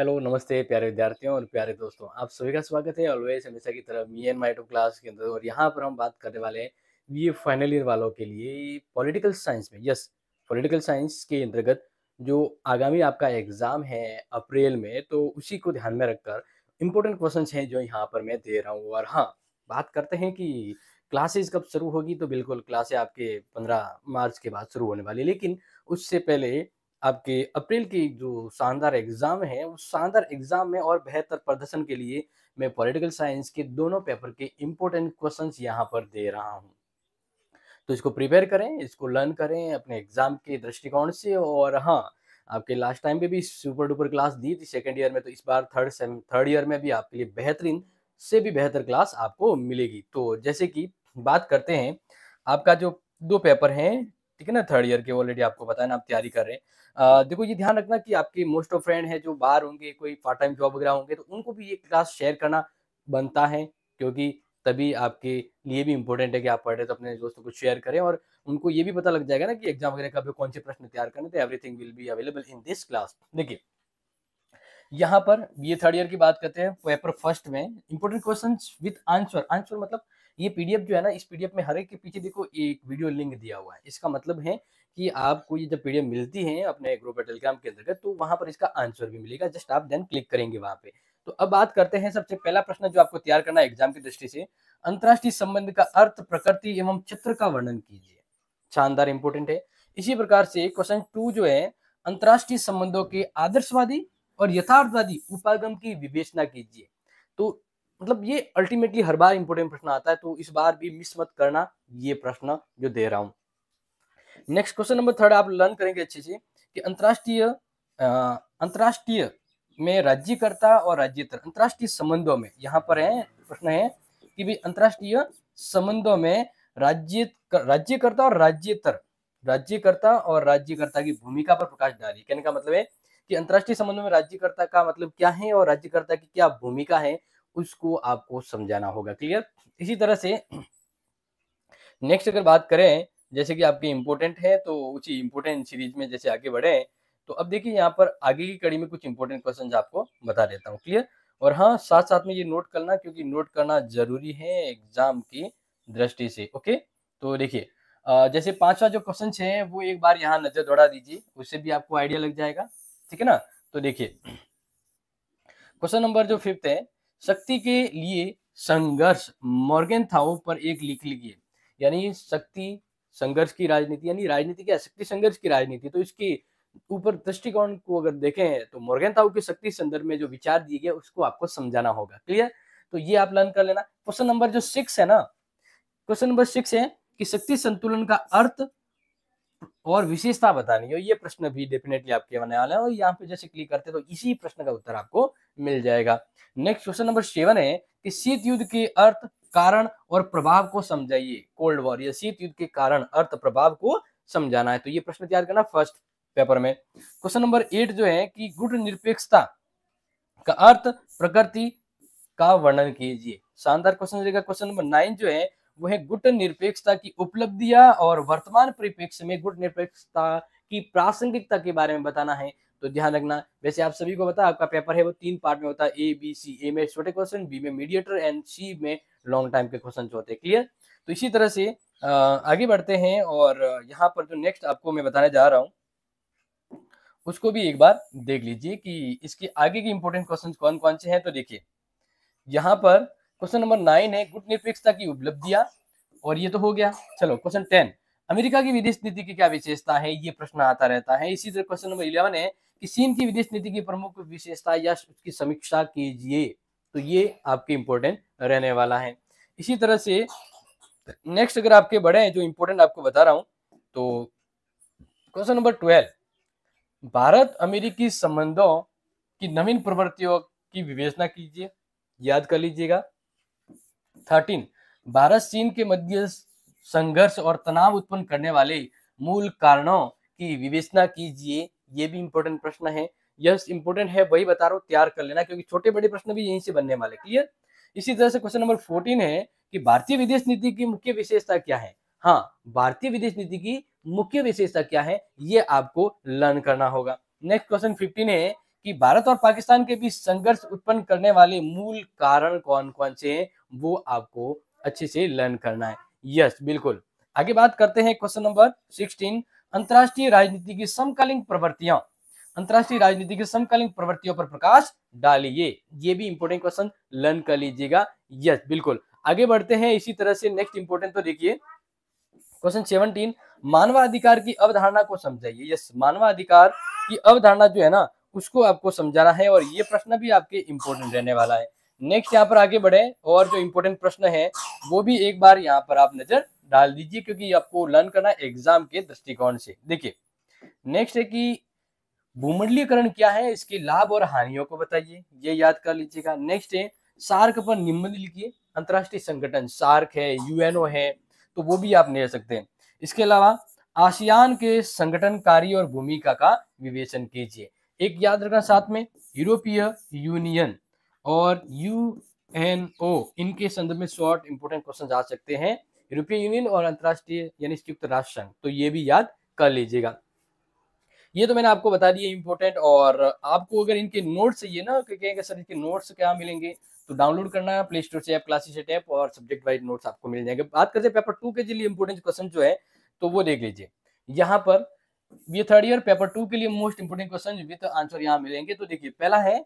Hello, नमस्ते प्यारे विद्यार्थियों और प्यारे दोस्तों। आप सभी का स्वागत है ऑलवेज हमेशा की तरह me and my to class के अंदर। और यहाँ पर हम बात करने वाले हैं ये फाइनल ईयर वालों के लिए पॉलिटिकल साइंस में। यस, पॉलिटिकल साइंस के अंतर्गत जो आगामी आपका एग्जाम है अप्रैल में, तो उसी को ध्यान में रखकर इम्पोर्टेंट क्वेश्चंस हैं जो यहाँ पर मैं दे रहा हूँ। और हाँ, बात करते हैं कि क्लासेस कब शुरू होगी, तो बिल्कुल क्लासेस आपके 15 मार्च के बाद शुरू होने वाली है। लेकिन उससे पहले आपके अप्रैल की जो शानदार एग्जाम है, उस शानदार एग्जाम में और बेहतर प्रदर्शन के लिए मैं पॉलिटिकल साइंस के दोनों पेपर के इम्पोर्टेंट क्वेश्चंस यहाँ पर दे रहा हूँ। तो इसको प्रिपेयर करें, इसको लर्न करें अपने एग्जाम के दृष्टिकोण से। और हाँ, आपके लास्ट टाइम पे भी सुपर डुपर क्लास दी थी सेकंड ईयर में, तो इस बार थर्ड ईयर में भी आपके लिए बेहतरीन से भी बेहतर क्लास आपको मिलेगी। तो जैसे कि बात करते हैं, आपका जो दो पेपर हैं, ठीक है ना, थर्ड ईयर के ऑलरेडी आपको पता है ना, आप तैयारी कर रहे हैं। देखो, ये ध्यान रखना कि आपके मोस्ट ऑफ फ्रेंड है जो बाहर होंगे, कोई पार्ट टाइम जॉब वगैरह होंगे, तो उनको भी ये क्लास शेयर करना बनता है, क्योंकि तभी आपके लिए भी इम्पोर्टेंट है कि आप पढ़ रहे तो अपने दोस्तों को शेयर करें और उनको ये भी पता लग जाएगा ना कि एग्जाम वगैरह का भी कौन से प्रश्न तैयार करने, तो everything will be available in this class. देखिए, यहाँ पर ये थर्ड ईयर की बात करते हैं। पेपर फर्स्ट में important questions with answer. Answer मतलब ये पीडीएफ जो है ना, इस पीडीएफ में हर एक के पीछे देखो एक वीडियो लिंक दिया हुआ है। इसका मतलब है कि आपको ये जब पीडीएफ मिलती है अपने ग्रुप टेलीग्राम के अंतर्गत, तो वहां पर इसका आंसर भी मिलेगा। जस्ट आप देन क्लिक करेंगे वहां पे। तो अब बात करते हैं, सबसे पहला प्रश्न जो आपको तैयार करना है एग्जाम की दृष्टि से, अंतरराष्ट्रीय संबंध का अर्थ, प्रकृति एवं चित्र का वर्णन कीजिए। शानदार इंपोर्टेंट है। इसी प्रकार से क्वेश्चन 2 जो है, अंतरराष्ट्रीय संबंधों के आदर्शवादी और यथार्थवादी उपागम की विवेचना कीजिए। तो मतलब ये अल्टीमेटली हर बार इंपोर्टेंट प्रश्न आता है, तो इस बार भी मिस मत करना ये प्रश्न जो दे रहा हूं। नेक्स्ट क्वेश्चन नंबर थर्ड आप लर्न करेंगे अच्छे से कि अंतरराष्ट्रीय में राज्यकर्ता और राज्येतर, अंतरराष्ट्रीय संबंधों में यहाँ पर है प्रश्न है कि भाई अंतरराष्ट्रीय संबंधों में राज्यकर्ता और राज्येतर, राज्यकर्ता की भूमिका पर प्रकाश डालिए। कहने का मतलब है कि अंतरराष्ट्रीय संबंधों में राज्यकर्ता का मतलब क्या है और राज्यकर्ता की क्या भूमिका है, उसको आपको समझाना होगा। क्लियर। इसी तरह से नेक्स्ट अगर बात करें, जैसे कि आपके इम्पोर्टेंट है, तो उसी इम्पोर्टेंट सीरीज में जैसे आगे बढ़े, तो अब देखिए यहाँ पर आगे की कड़ी में कुछ इंपॉर्टेंट क्वेश्चन आपको बता देता हूँ। क्लियर। और हाँ, साथ साथ में ये नोट करना, क्योंकि नोट करना जरूरी है एग्जाम की दृष्टि से। ओके, तो देखिए जैसे पांचवा जो क्वेश्चन है वो एक बार यहाँ नजर दौड़ा दीजिए, उससे भी आपको आइडिया लग जाएगा। ठीक है ना। तो देखिए क्वेश्चन नंबर जो फिफ्थ है, शक्ति के लिए संघर्ष मॉर्गेनथाउ पर एक लिख लीजिए। यानी शक्ति संघर्ष की राजनीति, यानी राजनीति क्या, शक्ति संघर्ष की राजनीति। तो इसके ऊपर दृष्टिकोण को अगर देखें तो मॉर्गेनथाउ के शक्ति संदर्भ में जो विचार दिए गए उसको आपको समझाना होगा। क्लियर। तो ये आप लर्न कर लेना। क्वेश्चन नंबर जो 6 है ना, क्वेश्चन नंबर 6 है कि शक्ति संतुलन का अर्थ और विशेषता बतानी है। ये प्रश्न भी डेफिनेटली आपके आने वाला है, और यहाँ पे जैसे क्लिक करते हैं तो इसी प्रश्न का उत्तर आपको मिल जाएगा। नेक्स्ट क्वेश्चन नंबर 7 है कि शीत युद्ध के अर्थ, कारण और प्रभाव को समझाइए। कोल्ड वॉर या शीत युद्ध के कारण, अर्थ, प्रभाव को समझाना है। तो ये प्रश्न तैयार करना फर्स्ट पेपर में। क्वेश्चन नंबर 8 जो है कि गुण निरपेक्षता का अर्थ, प्रकृति का वर्णन कीजिए। शानदार क्वेश्चन रहेगा। क्वेश्चन नंबर 9 जो है वो है गुट निरपेक्षता की उपलब्धियां और वर्तमान परिप्रेक्ष्य में गुट निरपेक्षता की प्रासंगिकता के बारे में बताना है। तो ध्यान रखना, वैसे आप सभी को पता है आपका पेपर है वो 3 पार्ट में होता है, ए बी सी। ए में छोटे क्वेश्चन, बी में मीडिएटर एंड सी में लॉन्ग टाइम के क्वेश्चन होते हैं। क्लियर। तो इसी तरह से आगे बढ़ते हैं, और यहाँ पर जो नेक्स्ट आपको मैं बताने जा रहा हूँ उसको भी एक बार देख लीजिए कि इसके आगे के इंपॉर्टेंट क्वेश्चन कौन कौन से हैं। तो देखिए यहाँ पर क्वेश्चन नंबर 9 है गुट निरपेक्षता की उपलब्धियां, और ये तो हो गया। चलो क्वेश्चन 10, अमेरिका की विदेश नीति की क्या विशेषता है, ये प्रश्न आता रहता है। इसी तरह क्वेश्चन नंबर 11 है कि चीन की विदेश नीति की प्रमुख विशेषता या उसकी समीक्षा कीजिए। तो ये आपके इंपॉर्टेंट रहने वाला है। इसी तरह से नेक्स्ट अगर आपके बड़े हैं जो इंपॉर्टेंट आपको बता रहा हूं, तो क्वेश्चन नंबर 12, भारत अमेरिकी संबंधों की नवीन प्रवृत्तियों की विवेचना कीजिए। याद कर लीजिएगा। 13, भारत चीन के मध्य संघर्ष और तनाव उत्पन्न करने वाले मूल कारणों की विवेचना कीजिए। ये भी इंपॉर्टेंट प्रश्न है। यस इंपॉर्टेंट है, वही बता रहा हूँ, तैयार कर लेना, क्योंकि छोटे बड़े प्रश्न भी यहीं से बनने वाले। क्लियर। इसी तरह से क्वेश्चन नंबर 14 है कि भारतीय विदेश नीति की मुख्य विशेषता क्या है। हाँ, भारतीय विदेश नीति की मुख्य विशेषता क्या है, ये आपको लर्न करना होगा। नेक्स्ट क्वेश्चन 15 है कि भारत और पाकिस्तान के बीच संघर्ष उत्पन्न करने वाले मूल कारण कौन कौन से हैं, वो आपको अच्छे से लर्न करना है। यस, बिल्कुल। आगे बात करते हैं क्वेश्चन नंबर 16, अंतरराष्ट्रीय राजनीति की समकालीन प्रवृत्तियां। अंतरराष्ट्रीय राजनीति की समकालीन प्रवृत्तियों पर प्रकाश डालिए। ये भी इंपॉर्टेंट क्वेश्चन लर्न कर लीजिएगा। यस, बिल्कुल। आगे बढ़ते हैं इसी तरह से नेक्स्ट इंपॉर्टेंट, तो देखिए क्वेश्चन 17, मानवाधिकार की अवधारणा को समझाइए। यस, मानवाधिकार की अवधारणा जो है ना, उसको आपको समझाना है और ये प्रश्न भी आपके इंपॉर्टेंट रहने वाला है। नेक्स्ट यहाँ पर आगे बढ़े और जो इंपॉर्टेंट प्रश्न है वो भी एक बार यहाँ पर आप नजर डाल दीजिए, क्योंकि आपको लर्न करना है एग्जाम के दृष्टिकोण से। देखिए नेक्स्ट है कि भूमंडलीकरण क्या है, इसके लाभ और हानियों को बताइए, ये याद कर लीजिएगा। नेक्स्ट है सार्क पर निबंध लिखिए। अंतरराष्ट्रीय संगठन सार्क है, यूएनओ है, तो वो भी आप ले सकते हैं। इसके अलावा आसियान के संगठन कार्य और भूमिका का विवेचन कीजिए। एक याद रखना साथ में, यूरोपीय यूनियन और यूएनओ, इनके संदर्भ में शॉर्ट इंपोर्टेंट क्वेश्चन आ सकते हैं। यूरोपीय यूनियन और अंतरराष्ट्रीय यानी संयुक्त राष्ट्र संघ, तो ये भी याद कर लीजिएगा। ये तो मैंने आपको बता दिया इंपॉर्टेंट। और आपको अगर इनके नोट्स चाहिए ना, कहेंगे सर इसके नोट्स क्या मिलेंगे, तो डाउनलोड करना है प्ले स्टोर से ऐप, क्लासेस ऐप, और सब्जेक्ट वाइज नोट्स आपको मिल जाएंगे। बात करते हैं पेपर 2 के लिए इंपॉर्टेंट क्वेश्चन जो है, तो वो देख लीजिए। यहाँ पर ये थर्ड ईयर पेपर 2 के लिए most important question with answer यहाँ मिलेंगे। तो देखिए पहला है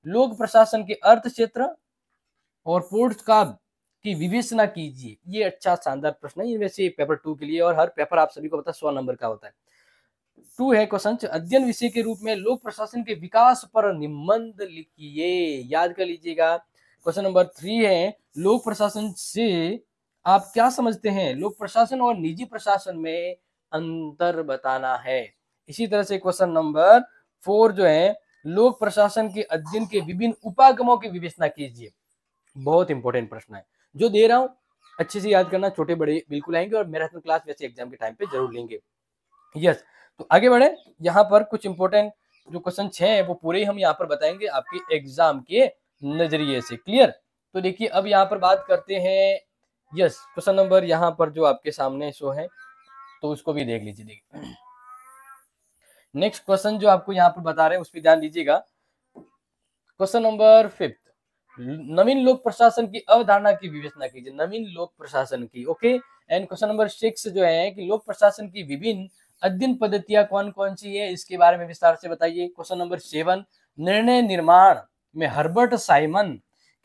लोक प्रशासन के अर्थ क्षेत्र और पोर्ट्स का की विवेचना कीजिए। ये अच्छा शानदार प्रश्न है, ये वैसे पेपर 2 के लिए, और हर पेपर आप सभी को पता है 100 नंबर का होता है। 2 है क्वेश्चन, अध्ययन विषय के रूप में लोक प्रशासन के विकास पर निबंध लिखिए। याद कर लीजिएगा। क्वेश्चन नंबर 3 है लोक प्रशासन से आप क्या समझते हैं, लोक प्रशासन और निजी प्रशासन में अंतर बताना है। इसी तरह से क्वेश्चन नंबर 4 जो है लोक प्रशासन के अध्ययन के विभिन्न उपागमों की विवेचना कीजिए। बहुत इंपॉर्टेंट प्रश्न है जो दे रहा हूं, अच्छे से याद करना, छोटे बड़े बिल्कुल आएंगे, और मैराथन क्लास वैसे एग्जाम के टाइम पे जरूर लेंगे। यस, तो आगे बढ़े। यहाँ पर कुछ इंपॉर्टेंट जो क्वेश्चन 6 है वो पूरे हम यहाँ पर बताएंगे आपके एग्जाम के नजरिए से। क्लियर। तो देखिए अब यहाँ पर बात करते हैं, यस, क्वेश्चन नंबर यहाँ पर जो आपके सामने शो है, तो उसको भी देख लीजिए। देखिए नेक्स्ट क्वेश्चन जो आपको यहाँ पर बता रहे हैं उस पर ध्यान दीजिएगा। क्वेश्चन नंबर 5, नवीन लोक प्रशासन की अवधारणा की विवेचना कीजिए। नवीन लोक प्रशासन की, ओके। एंड क्वेश्चन नंबर 6 जो है कि लोक प्रशासन की विभिन्न अध्ययन पद्धतियां कौन कौन सी है, इसके बारे में विस्तार से बताइए। क्वेश्चन नंबर 7, निर्णय निर्माण में हर्बर्ट साइमन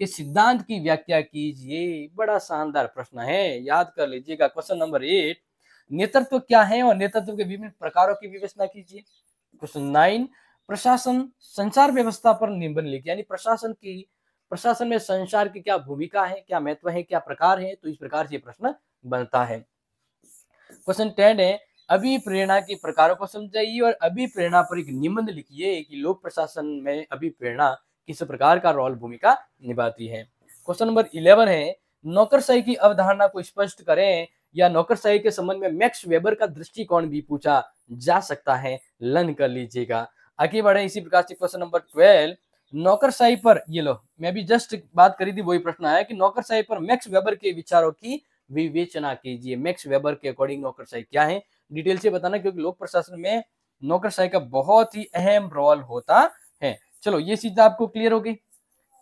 के सिद्धांत की व्याख्या कीजिए। बड़ा शानदार प्रश्न है, याद कर लीजिएगा। क्वेश्चन नंबर 8, नेतृत्व क्या है और नेतृत्व के विभिन्न प्रकारों की विवेचना कीजिए। क्वेश्चन 9, प्रशासन संचार व्यवस्था पर निबंध लिखिए, यानी प्रशासन में संचार की क्या भूमिका है, क्या महत्व है, क्या प्रकार है, तो इस प्रकार से प्रश्न बनता है। क्वेश्चन 10 है अभिप्रेरणा के प्रकारों को समझाइए और अभिप्रेरणा पर एक निबंध लिखिए कि लोक प्रशासन में अभिप्रेरणा किस प्रकार का रोल भूमिका निभाती है। क्वेश्चन नंबर 11 है नौकरशाही की अवधारणा को स्पष्ट करें, या नौकरशाही के संबंध में मैक्स वेबर का दृष्टिकोण भी पूछा जा सकता है, लर्न कर लीजिएगा। आगे बढ़े इसी प्रकार से क्वेश्चन नंबर 12, नौकरशाही पर, ये लो मैं भी जस्ट बात करी थी, वही प्रश्न आया कि नौकरशाही पर मैक्स वेबर के विचारों की विवेचना कीजिए। मैक्स वेबर के अकॉर्डिंग नौकरशाही क्या है, डिटेल से बताना, क्योंकि लोक प्रशासन में नौकरशाही का बहुत ही अहम रोल होता है। चलो ये चीज आपको क्लियर हो गई।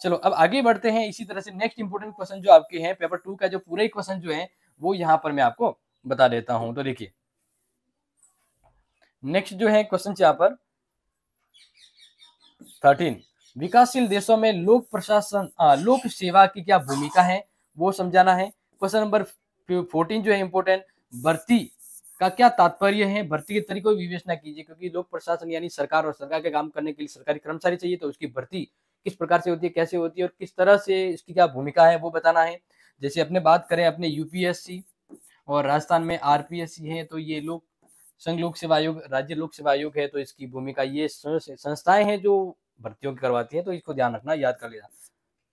चलो अब आगे बढ़ते हैं। इसी तरह से नेक्स्ट इंपोर्टेंट क्वेश्चन जो आपके हैं पेपर 2 का, जो पूरे क्वेश्चन जो है वो यहाँ पर मैं आपको बता देता हूं। तो देखिए नेक्स्ट जो है क्वेश्चन यहाँ पर 13, विकासशील देशों में लोक प्रशासन लोक सेवा की क्या भूमिका है वो समझाना है। क्वेश्चन नंबर 14 जो है इंपोर्टेंट, भर्ती का क्या तात्पर्य है, भर्ती के तरीकों की विवेचना कीजिए, क्योंकि लोक प्रशासन यानी सरकार, और सरकार के काम करने के लिए सरकारी कर्मचारी चाहिए, तो उसकी भर्ती किस प्रकार से होती है, कैसे होती है, और किस तरह से इसकी क्या भूमिका है वो बताना है। जैसे अपने बात करें अपने यूपीएससी और राजस्थान में आरपीएससी है, तो ये लोग संघ लोक सेवा आयोग, राज्य लोक सेवा आयोग है, तो इसकी भूमिका, ये संस्थाएं हैं जो भर्तियों की करवाती है, तो इसको ध्यान रखना, याद कर लेना।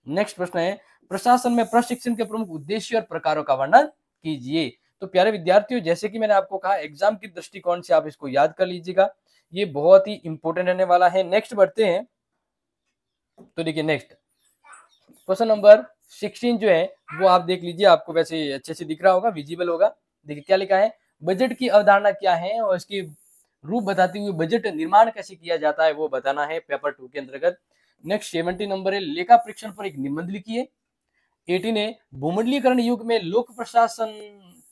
नेक्स्ट प्रश्न है प्रशासन में प्रशिक्षण के प्रमुख उद्देश्य और प्रकारों का वर्णन कीजिए। तो प्यारे विद्यार्थियों, जैसे कि मैंने आपको कहा एग्जाम की दृष्टिकोण से आप इसको याद कर लीजिएगा, ये बहुत ही इंपॉर्टेंट रहने वाला है। नेक्स्ट बढ़ते हैं। तो देखिए नेक्स्ट क्वेश्चन नंबर 16 जो है वो आप देख लीजिए, आपको वैसे अच्छे से दिख रहा होगा, विजिबल होगा। देखिए क्या लिखा है, बजट की अवधारणा क्या है और इसकी रूप बताते हुए बजट निर्माण कैसे किया जाता है वो बताना है पेपर 2 के अंतर्गत। नेक्स्ट 70 नंबर है लेखा परीक्षण पर एक निबंध लिखिए। 18 है भूमंडलीकरण युग में लोक प्रशासन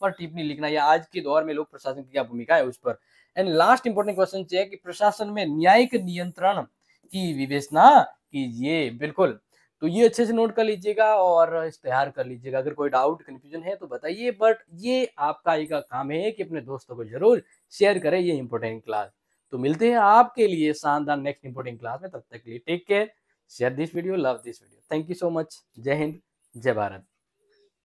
पर टिप्पणी लिखना या आज के दौर में लोक प्रशासन की क्या भूमिका है उस पर। एंड लास्ट इंपॉर्टेंट क्वेश्चन है कि प्रशासन में न्यायिक नियंत्रण की विवेचना कीजिए। बिल्कुल, तो ये अच्छे से नोट कर लीजिएगा और तैयार कर लीजिएगा। अगर कोई डाउट कंफ्यूजन है तो बताइए, बट ये आपका एक काम है कि अपने दोस्तों को जरूर शेयर करें ये इंपॉर्टेंट क्लास। तो मिलते हैं आपके लिए शानदार नेक्स्ट इंपॉर्टेंट क्लास में, तब तक के लिए take care, share this video, love this video. Thank you so much. Jai Hind, जय भारत।